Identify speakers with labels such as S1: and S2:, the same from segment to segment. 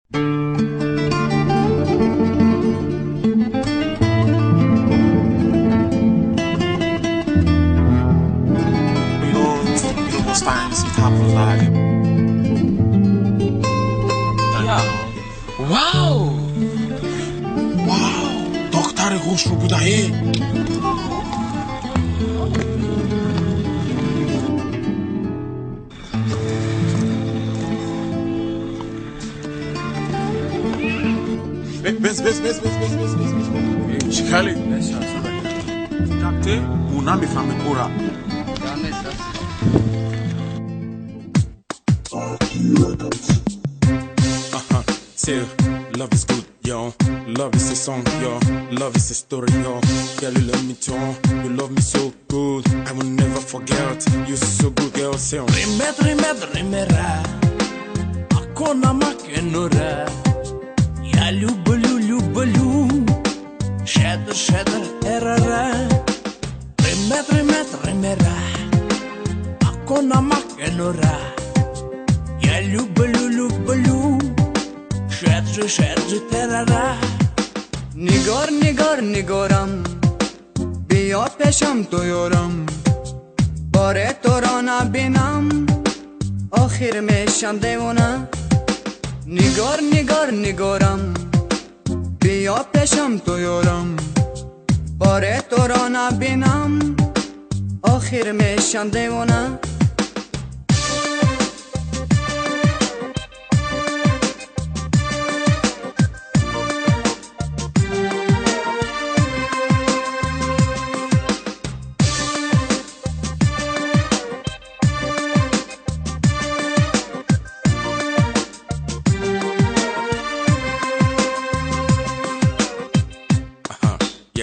S1: Most times it happens like,
S2: واو
S1: دختر خوش رو بودهی. بس شکلی جمته اونا میفهمه کورا.
S3: Say love is good, yo. Love is a song, yo. Love is a story, yo. Girl, you love me too. You love me so good. I will never forget. You're so good, girl. Say on.
S2: rimera Akona makenura Ya lubulu Shedder erara Rimera Akona makenura Ya lubulu شد تراره
S4: نگارم بیا پیشم تو یارم باره تو را نبینم آخر میشم دیوانه نگارم بیا پیشم تو یارم باره تو را نبینم آخر میشم دیوانه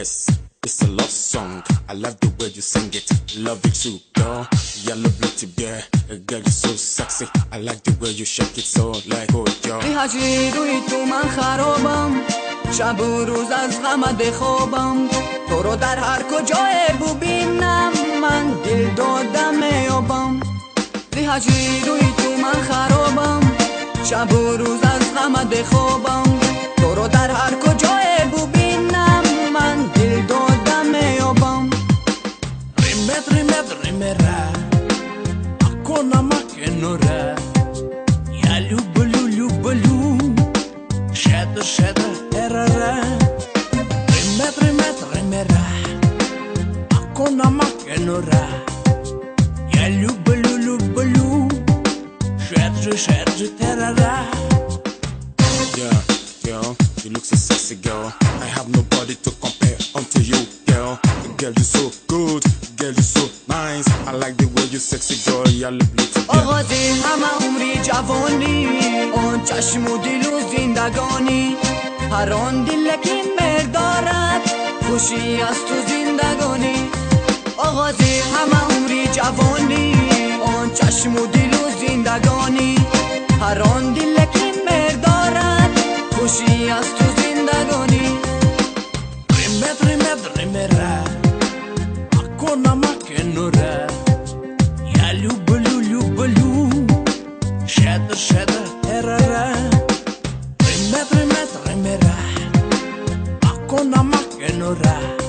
S3: Yes, it's a love song. I love the way you sing it. Love it too, girl. Yellow beauty, yeah. Girl, you're so sexy. I like the way you shake it so like oh, girl.
S4: بی‌هجی روی تو من خرابم شب و روز از غمت خوابم تو رو در هر کجای ببینم من دل دادم میابم بی‌هجی روی تو من خرابم شب و روز از غمت خوابم تو رو در هر کجای ببینم من دل دادم میابم
S2: rimera Akona makenura Ya lubulu Shedder erara Rimera Akona makenura Ya lubulu Shedder terara
S3: Yeah, girl, you look so sexy, girl. I have nobody to compare unto you, girl. Girl, you're so good. Girl, you're so nice. I like the way you sexy, girl. Yellow beauty, yeah.
S4: آغازی همه عمری جوانی آن چشم و دل و زندگانی هر آن دل که مردارد خوشی از تو زندگانی آغازی همه عمری جوانی آن چشم و دل و زندگانی هر آن دل که مردارد خوشی از تو زندگانی
S2: rimera Akona makenura Ya lubulu Shedder erara Rimera Akona makenura